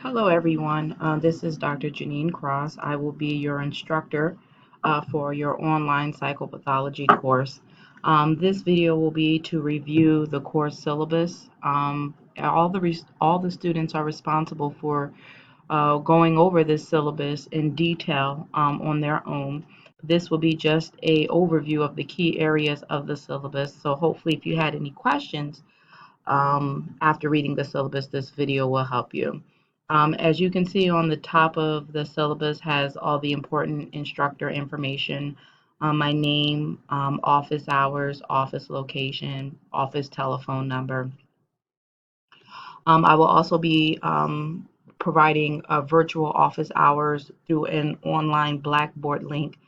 Hello, everyone. This is Dr. Janine Cross. I will be your instructor for your online psychopathology course. This video will be to review the course syllabus. All the students are responsible for going over this syllabus in detail on their own. This will be just a overview of the key areas of the syllabus. So hopefully, if you had any questions, after reading the syllabus, this video will help you. As you can see on the top of the syllabus has all the important instructor information, my name, office hours, office location, office telephone number. I will also be providing virtual office hours through an online Blackboard link.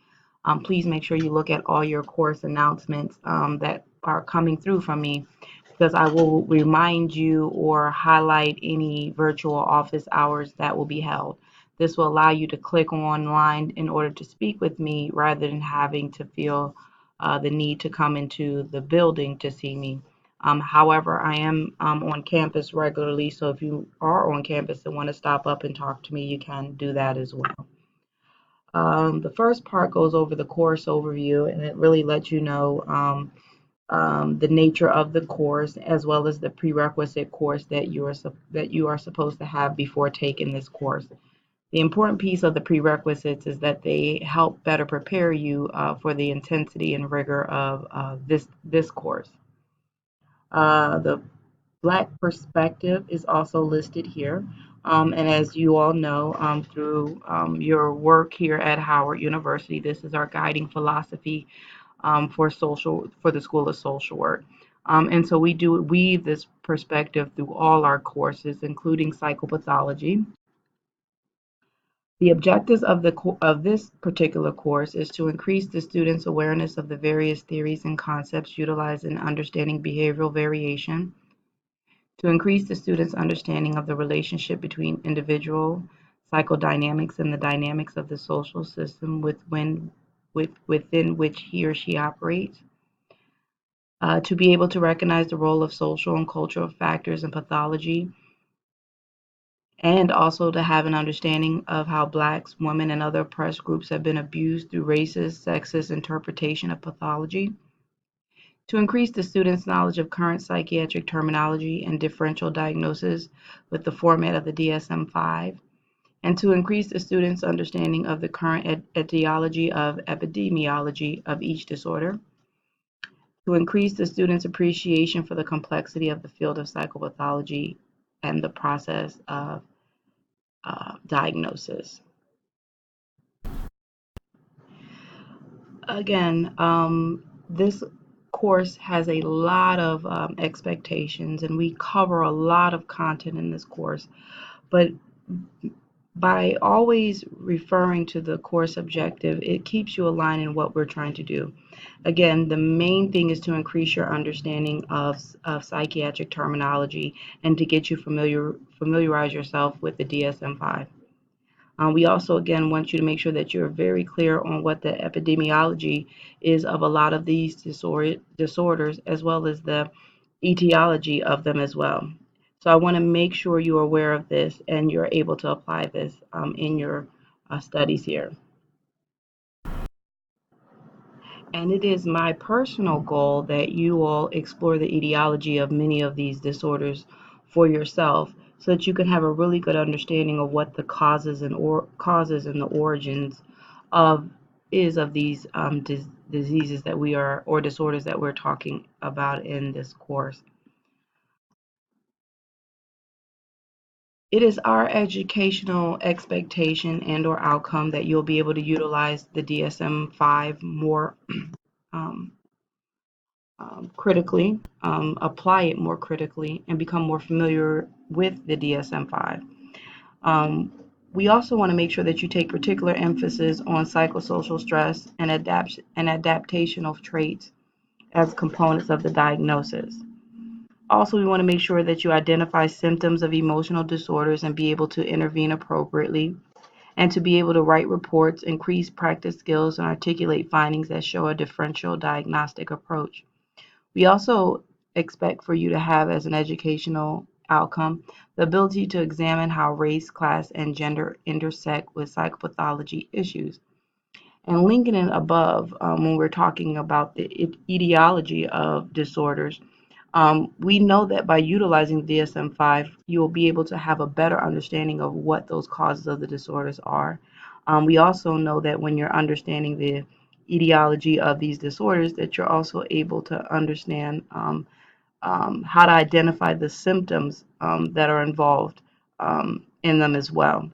Please make sure you look at all your course announcements that are coming through from me, because I will remind you or highlight any virtual office hours that will be held. This will allow you to click online in order to speak with me rather than having to feel the need to come into the building to see me. However, I am on campus regularly, so if you are on campus and want to stop up and talk to me, you can do that as well. The first part goes over the course overview, and it really lets you know the nature of the course as well as the prerequisite course that you are supposed to have before taking this course. The important piece of the prerequisites is that they help better prepare you for the intensity and rigor of this course. The Black perspective is also listed here. And as you all know, through your work here at Howard University, this is our guiding philosophy for the School of Social Work. And so we do weave this perspective through all our courses, including psychopathology. The objectives of this particular course is to increase the students' awareness of the various theories and concepts utilized in understanding behavioral variation, to increase the student's understanding of the relationship between individual psychodynamics and the dynamics of the social system within which he or she operates, to be able to recognize the role of social and cultural factors in pathology, and also to have an understanding of how Blacks, women, and other oppressed groups have been abused through racist, sexist interpretation of pathology, to increase the students' knowledge of current psychiatric terminology and differential diagnosis with the format of the DSM-5, and to increase the students' understanding of the current etiology of epidemiology of each disorder, to increase the students' appreciation for the complexity of the field of psychopathology and the process of diagnosis. Again, this course has a lot of expectations, and we cover a lot of content in this course. But by always referring to the course objective, it keeps you aligned in what we're trying to do. Again, the main thing is to increase your understanding of psychiatric terminology and to get you familiarize yourself with the DSM-5. We also, again, want you to make sure that you're very clear on what the epidemiology is of a lot of these disorders, as well as the etiology of them as well. So I want to make sure you're aware of this and you're able to apply this in your studies here. And it is my personal goal that you all explore the etiology of many of these disorders for yourself so that you can have a really good understanding of what the causes and the origins of these diseases that we are or disorders that we're talking about in this course. It is our educational expectation and or outcome that you'll be able to utilize the DSM-5 more um, critically, apply it more critically, and become more familiar with the DSM-5. Um, we also want to make sure that you take particular emphasis on psychosocial stress and adaptational traits as components of the diagnosis. Also, we want to make sure that you identify symptoms of emotional disorders and be able to intervene appropriately, and to be able to write reports, increase practice skills, and articulate findings that show a differential diagnostic approach. We also expect for you to have as an educational outcome, the ability to examine how race, class, and gender intersect with psychopathology issues. And linking it above, when we're talking about the etiology of disorders, we know that by utilizing DSM-5, you will be able to have a better understanding of what those causes of the disorders are. We also know that when you're understanding the etiology of these disorders, that you're also able to understand how to identify the symptoms that are involved in them as well.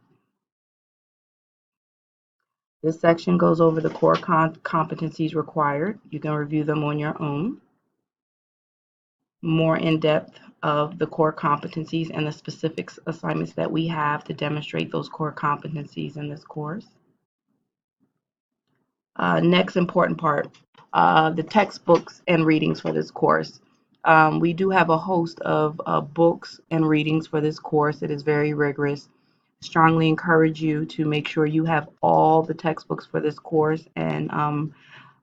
This section goes over the core competencies required. You can review them on your own. More in depth of the core competencies and the specific assignments that we have to demonstrate those core competencies in this course. Next important part, the textbooks and readings for this course. We do have a host of books and readings for this course. It is very rigorous. Strongly encourage you to make sure you have all the textbooks for this course, and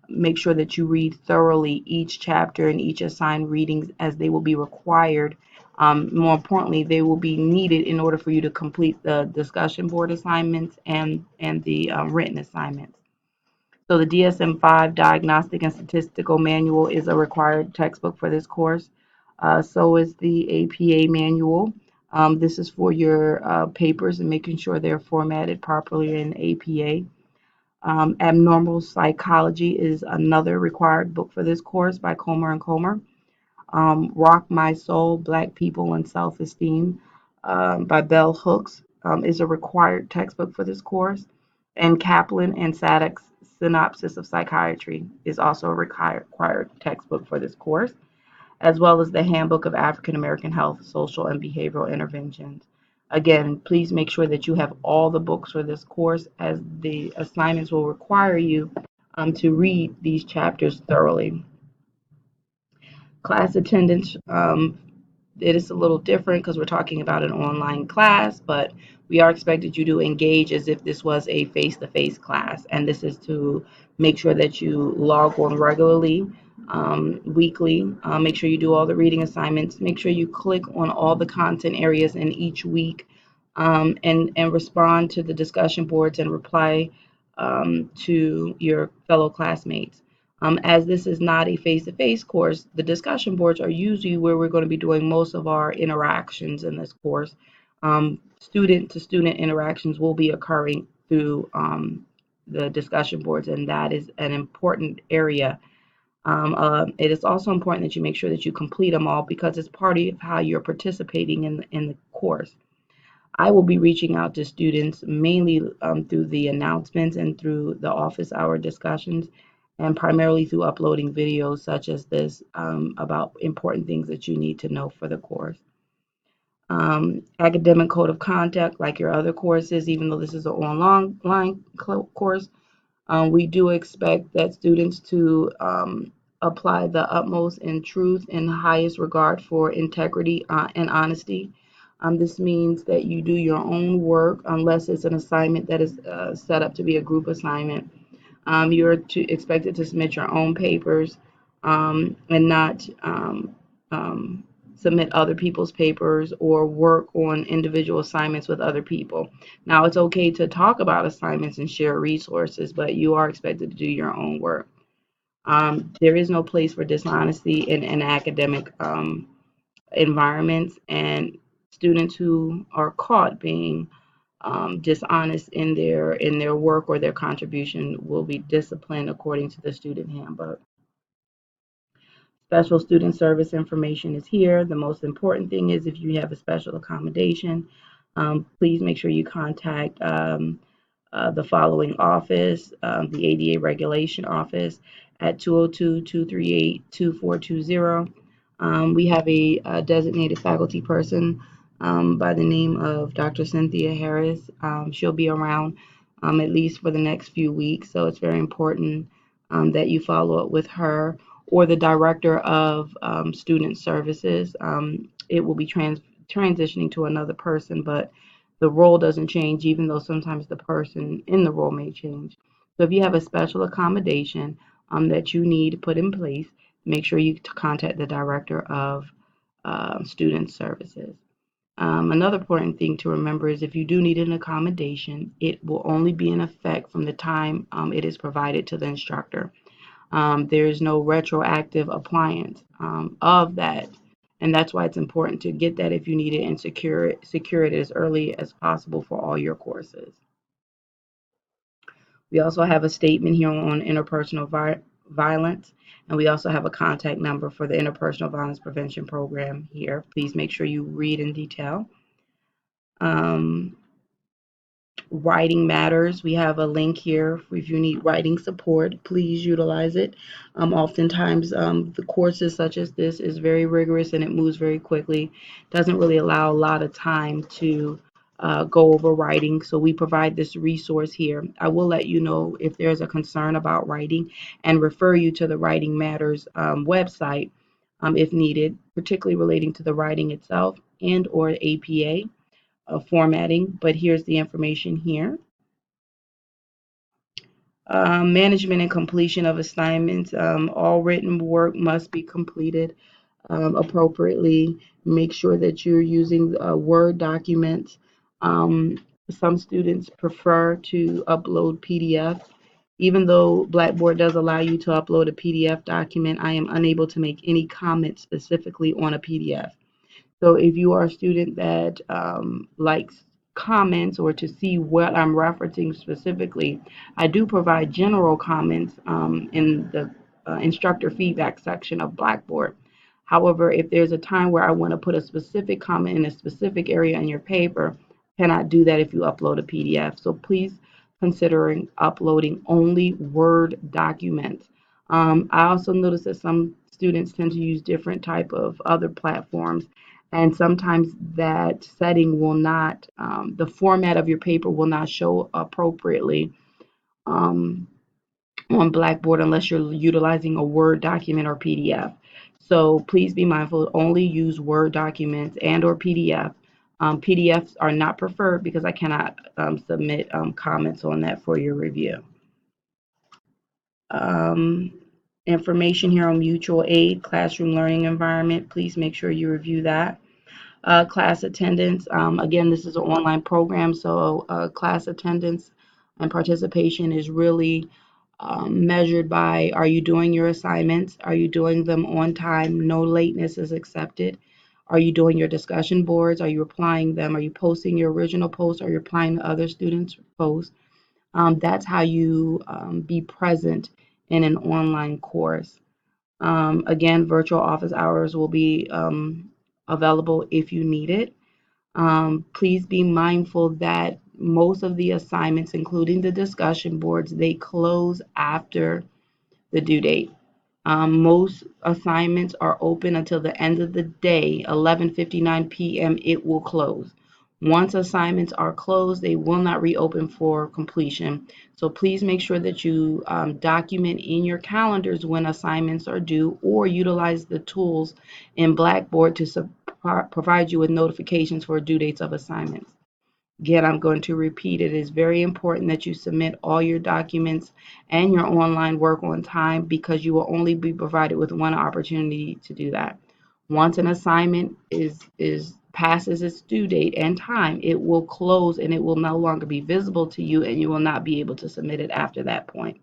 make sure that you read thoroughly each chapter and each assigned readings, as they will be required. More importantly, they will be needed in order for you to complete the discussion board assignments and the written assignments. So the DSM-5 Diagnostic and Statistical Manual is a required textbook for this course. So is the APA manual. This is for your papers and making sure they're formatted properly in APA. Abnormal Psychology is another required book for this course by Comer and Comer. Rock My Soul, Black People and Self-Esteem by Bell Hooks is a required textbook for this course. And Kaplan and Sadek's Synopsis of Psychiatry is also a required textbook for this course, as well as the Handbook of African American Health, Social, and Behavioral Interventions. Again, please make sure that you have all the books for this course, as the assignments will require you to read these chapters thoroughly. Class attendance, it is a little different because we're talking about an online class, but we are expected you to engage as if this was a face-to-face class, and this is to make sure that you log on regularly, weekly. Make sure you do all the reading assignments. Make sure you click on all the content areas in each week, and respond to the discussion boards and reply to your fellow classmates. As this is not a face-to-face course, the discussion boards are usually where we're going to be doing most of our interactions in this course. Student-to-student interactions will be occurring through the discussion boards, and that is an important area. It is also important that you make sure that you complete them all, because it's part of how you're participating in the course. I will be reaching out to students mainly through the announcements and through the office hour discussions, and primarily through uploading videos such as this about important things that you need to know for the course. Academic code of conduct, like your other courses, even though this is an online course, we do expect that students to apply the utmost in truth and highest regard for integrity and honesty. This means that you do your own work unless it's an assignment that is set up to be a group assignment. You're expected to submit your own papers and not submit other people's papers or work on individual assignments with other people. Now, it's okay to talk about assignments and share resources, but you are expected to do your own work. There is no place for dishonesty in academic environments, and students who are caught being dishonest in their work or their contribution will be disciplined according to the student handbook. Special student service information is here. The most important thing is, if you have a special accommodation, please make sure you contact the following office, the ADA Regulation Office at 202-238-2420. We have a designated faculty person by the name of Dr. Cynthia Harris. She'll be around at least for the next few weeks, so it's very important that you follow up with her or the director of student services. It will be transitioning to another person, but the role doesn't change, even though sometimes the person in the role may change. So if you have a special accommodation that you need put in place, make sure you contact the director of student services. Another important thing to remember is if you do need an accommodation, it will only be in effect from the time it is provided to the instructor. There is no retroactive appliance of that, and that's why it's important to get that if you need it and secure it as early as possible for all your courses. We also have a statement here on interpersonal violence, and we also have a contact number for the Interpersonal Violence Prevention Program here. Please make sure you read in detail. Um, Writing matters. We have a link here. If you need writing support, please utilize it. Oftentimes, the courses such as this is very rigorous and it moves very quickly. Doesn't really allow a lot of time to go over writing. So we provide this resource here. I will let you know if there's a concern about writing and refer you to the Writing Matters website if needed, particularly relating to the writing itself and or APA formatting, but here's the information here. Management and completion of assignments. All written work must be completed appropriately. Make sure that you're using Word documents. Some students prefer to upload PDF. Even though Blackboard does allow you to upload a PDF document, I am unable to make any comments specifically on a PDF. So if you are a student that likes comments or to see what I'm referencing specifically, I do provide general comments in the instructor feedback section of Blackboard. However, if there's a time where I want to put a specific comment in a specific area in your paper, cannot do that if you upload a PDF. So please consider uploading only Word documents. I also noticed that some students tend to use different type of other platforms, and sometimes that setting will not, the format of your paper will not show appropriately um, on Blackboard unless you're utilizing a Word document or PDF. So please be mindful, only use Word documents and or PDF. PDFs are not preferred because I cannot submit comments on that for your review. Um, Information here on mutual aid, classroom learning environment. Please make sure you review that. Class attendance. Again, this is an online program, so class attendance and participation is really measured by, are you doing your assignments? Are you doing them on time? No lateness is accepted. Are you doing your discussion boards? Are you applying them? Are you posting your original posts? Are you applying to other students' posts? That's how you be present in an online course. Again, virtual office hours will be available if you need it. Please be mindful that most of the assignments, including the discussion boards, they close after the due date. Most assignments are open until the end of the day, 11:59 p.m. It will close. Once assignments are closed, they will not reopen for completion. So please make sure that you document in your calendars when assignments are due, or utilize the tools in Blackboard to provide you with notifications for due dates of assignments. Again, I'm going to repeat, it is very important that you submit all your documents and your online work on time, because you will only be provided with one opportunity to do that. Once an assignment is passes its due date and time, it will close and it will no longer be visible to you, and you will not be able to submit it after that point.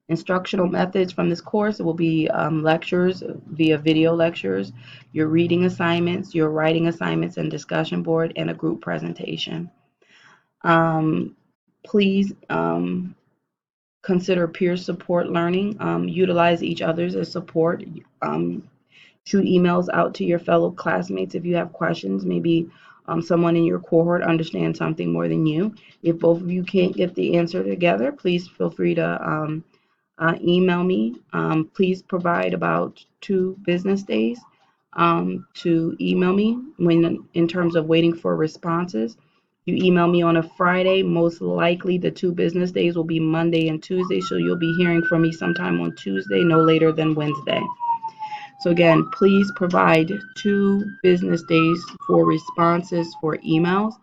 Instructional methods from this course will be lectures via video lectures, your reading assignments, your writing assignments and discussion board, and a group presentation. Please consider peer support learning. Utilize each other's as support. Shoot emails out to your fellow classmates if you have questions. Maybe someone in your cohort understands something more than you. If both of you can't get the answer together, please feel free to email me. Please provide about 2 business days to email me when, in terms of waiting for responses. You email me on a Friday, most likely the 2 business days will be Monday and Tuesday, so you'll be hearing from me sometime on Tuesday, no later than Wednesday. So again, please provide 2 business days for responses for emails.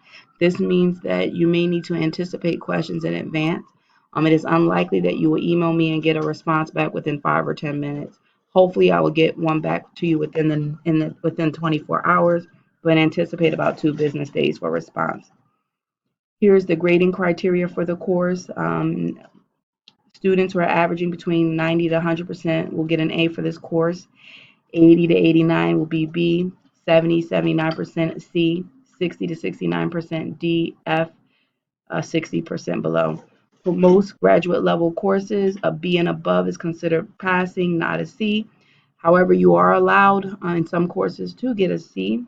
This means that you may need to anticipate questions in advance. It is unlikely that you will email me and get a response back within 5 or 10 minutes. Hopefully, I will get one back to you within 24 hours. but anticipate about 2 business days for response. Here's the grading criteria for the course. Students who are averaging between 90 to 100% will get an A for this course. 80 to 89 will be B, 70, 79% C, 60 to 69% D, F, 60% below. For most graduate level courses, a B and above is considered passing, not a C. However, you are allowed in some courses to get a C,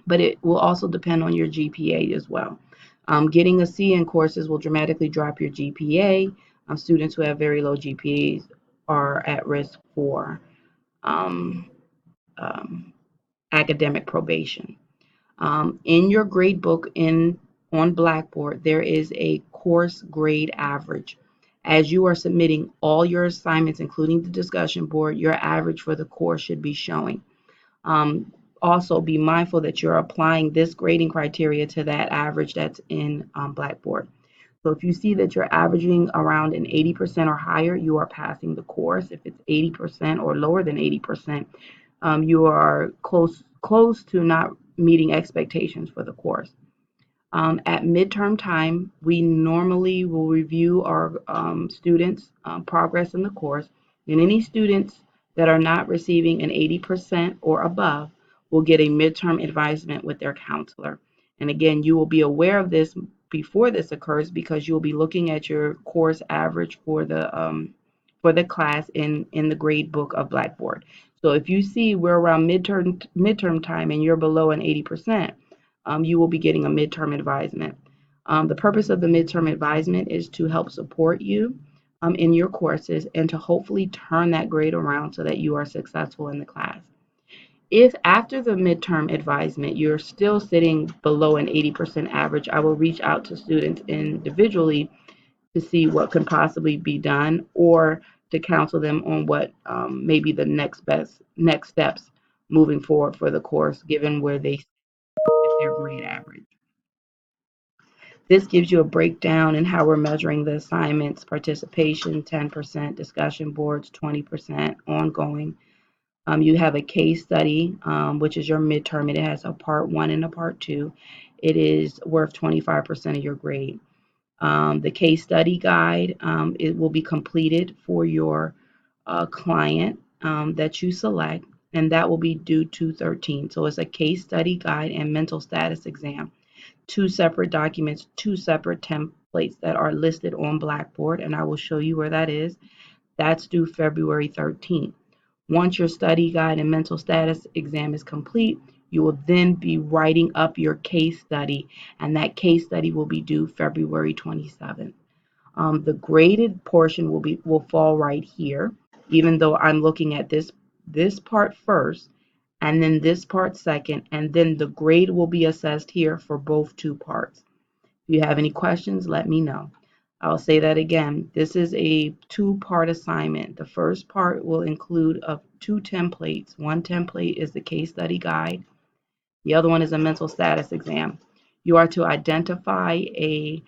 but it will also depend on your GPA as well. Getting a C in courses will dramatically drop your GPA. Students who have very low GPAs are at risk for um, um, academic probation. In your grade book on Blackboard, there is a course grade average. As you are submitting all your assignments, including the discussion board, your average for the course should be showing. Also, be mindful that you're applying this grading criteria to that average that's in Blackboard. So if you see that you're averaging around an 80% or higher, you are passing the course. If it's 80% or lower than 80%, you are close to not meeting expectations for the course. At midterm time, we normally will review our students' progress in the course, and any students that are not receiving an 80% or above will get a midterm advisement with their counselor. And again, you will be aware of this before this occurs because you'll be looking at your course average for the class in the grade book of Blackboard. So if you see we're around midterm time and you're below an 80%, you will be getting a midterm advisement. The purpose of the midterm advisement is to help support you in your courses and to hopefully turn that grade around so that you are successful in the class. If after the midterm advisement you're still sitting below an 80% average, I will reach out to students individually to see what can possibly be done or to counsel them on what may be the next steps moving forward for the course given where they their grade average. This gives you a breakdown in how we're measuring the assignments, participation, 10%, discussion boards, 20%, ongoing. You have a case study, which is your midterm. It has a part 1 and a part 2. It is worth 25% of your grade. The case study guide, it will be completed for your client that you select, and that will be due 2/13. So it's a case study guide and mental status exam. 2 separate documents, 2 separate templates that are listed on Blackboard, and I will show you where that is. That's due February 13th. Once your study guide and mental status exam is complete, you will then be writing up your case study, and that case study will be due February 27th. The graded portion will fall right here, even though I'm looking at this part first and then this part second, and then the grade will be assessed here for both 2 parts. If you have any questions, let me know. I'll say that again. This is a 2-part assignment. The first part will include 2 templates. One template is the case study guide. The other one is a mental status exam. You are to identify a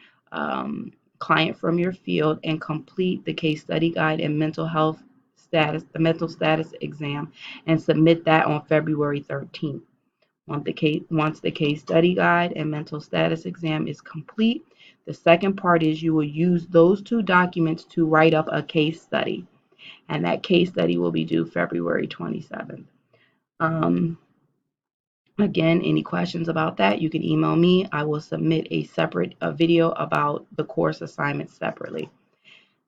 client from your field and complete the case study guide and the mental status exam, and submit that on February 13th. Once the case study guide and mental status exam is complete, the second part is you will use those 2 documents to write up a case study, and that case study will be due February 27th. Again, any questions about that, you can email me. I will submit a separate video about the course assignments separately.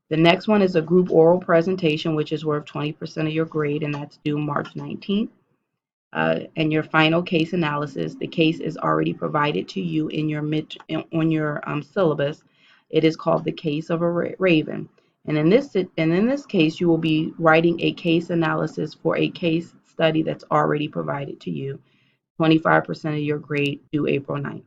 The next one is a group oral presentation, which is worth 20% of your grade, and that's due March 19th. And your final case analysis, the case is already provided to you in your syllabus. It is called the case of a raven. And in this case, you will be writing a case analysis for a case study that's already provided to you. 25% of your grade due April 9th.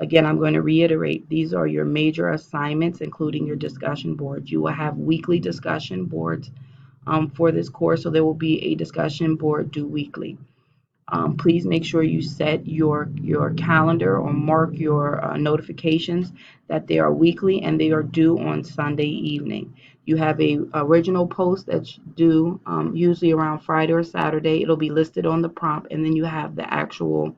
Again, I'm going to reiterate, these are your major assignments, including your discussion boards. You will have weekly discussion boards for this course, so there will be a discussion board due weekly. Please make sure you set your calendar or mark your notifications that they are weekly and they are due on Sunday evening. You have a original post that's due usually around Friday or Saturday. It'll be listed on the prompt, and then you have the actual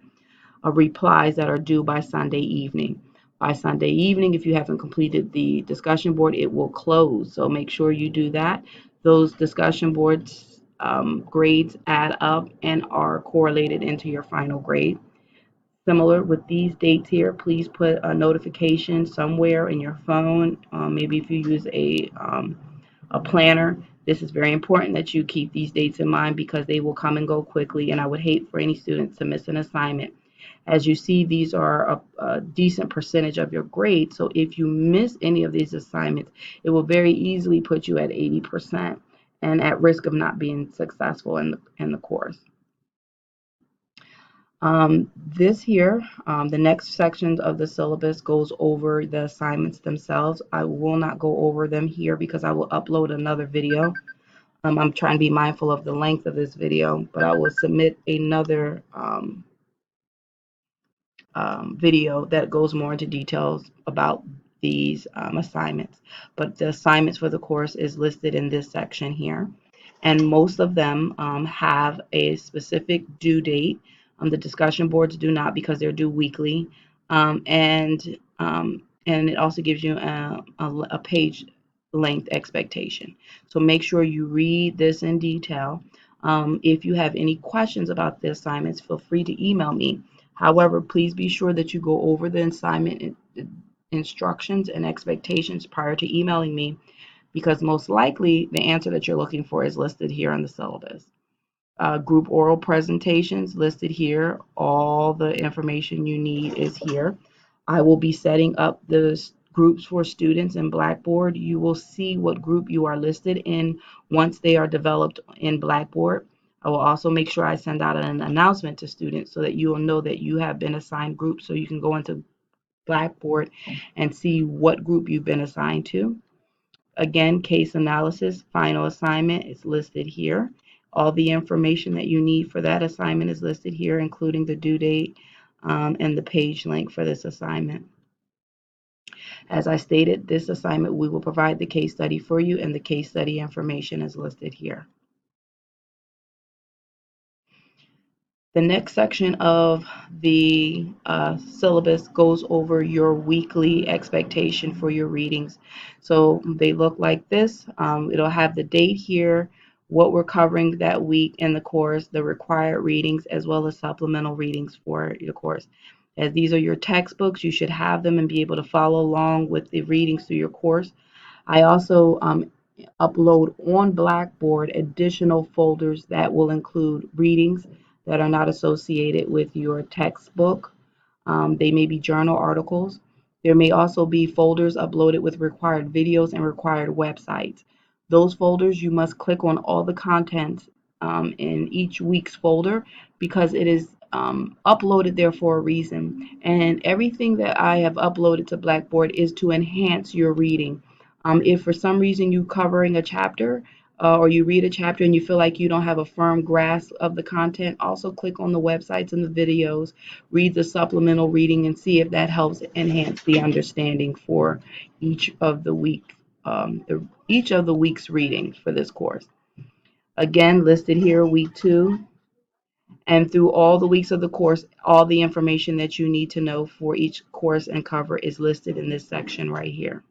replies that are due by Sunday evening. By Sunday evening, if you haven't completed the discussion board, it will close. So make sure you do that. Those discussion boards grades add up and are correlated into your final grade. Similar with these dates here, please put a notification somewhere in your phone. Maybe if you use a planner, this is very important that you keep these dates in mind because they will come and go quickly, and I would hate for any students to miss an assignment. As you see, these are a decent percentage of your grade, so if you miss any of these assignments, it will very easily put you at 80% and at risk of not being successful in the course. This here, the next sections of the syllabus goes over the assignments themselves. I will not go over them here because I will upload another video. I'm trying to be mindful of the length of this video, but I will submit another video that goes more into details about these assignments. But the assignments for the course is listed in this section here. And most of them have a specific due date. The discussion boards do not because they're due weekly. And it also gives you a page length expectation. So make sure you read this in detail. If you have any questions about the assignments, feel free to email me. However, please be sure that you go over the assignment instructions and expectations prior to emailing me, because most likely the answer that you're looking for is listed here in the syllabus. Group oral presentations listed here. All the information you need is here. I will be setting up the groups for students in Blackboard. You will see what group you are listed in once they are developed in Blackboard. I will also make sure I send out an announcement to students so that you will know that you have been assigned groups, so you can go into Blackboard and see what group you've been assigned to. Again, case analysis, final assignment is listed here. All the information that you need for that assignment is listed here, including the due date and the page link for this assignment. As I stated, this assignment, we will provide the case study for you, and the case study information is listed here. The next section of the syllabus goes over your weekly expectation for your readings. So they look like this. It'll have the date here, what we're covering that week in the course, the required readings, as well as supplemental readings for your course. As these are your textbooks, you should have them and be able to follow along with the readings through your course. I also upload on Blackboard additional folders that will include readings that are not associated with your textbook. They may be journal articles. There may also be folders uploaded with required videos and required websites. Those folders, you must click on all the contents in each week's folder because it is uploaded there for a reason. And everything that I have uploaded to Blackboard is to enhance your reading. If for some reason you're covering a chapter or you read a chapter and you feel like you don't have a firm grasp of the content, also click on the websites and the videos, read the supplemental reading, and see if that helps enhance the understanding for each of the week's readings for this course. Again, listed here, week 2. And through all the weeks of the course, all the information that you need to know for each course and cover is listed in this section right here.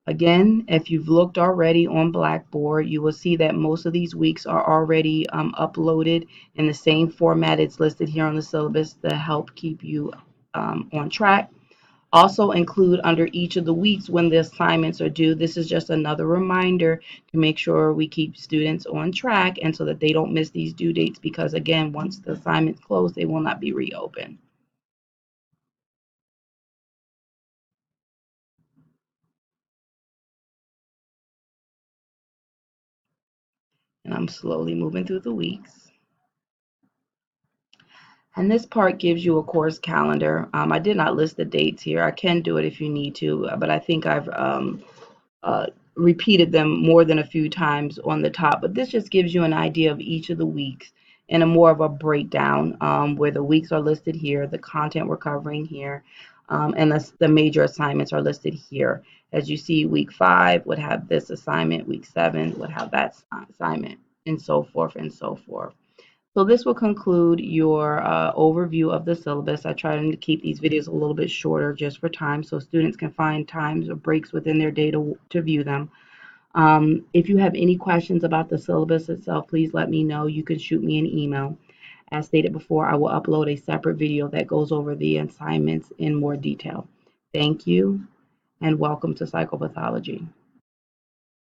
Again, if you've looked already on Blackboard, you will see that most of these weeks are already uploaded in the same format it's listed here on the syllabus to help keep you on track. Also include under each of the weeks when the assignments are due. This is just another reminder to make sure we keep students on track and so that they don't miss these due dates, because again, once the assignments close, they will not be reopened. And I'm slowly moving through the weeks. And this part gives you a course calendar. I did not list the dates here. I can do it if you need to, but I think I've uh, repeated them more than a few times on the top. But this just gives you an idea of each of the weeks and a more of a breakdown where the weeks are listed here, the content we're covering here, and the major assignments are listed here. As you see, week 5 would have this assignment, week 7 would have that assignment, and so forth and so forth. So this will conclude your overview of the syllabus. I try to keep these videos a little bit shorter just for time so students can find times or breaks within their day to view them. If you have any questions about the syllabus itself, please let me know. You can shoot me an email. As stated before, I will upload a separate video that goes over the assignments in more detail. Thank you and welcome to psychopathology.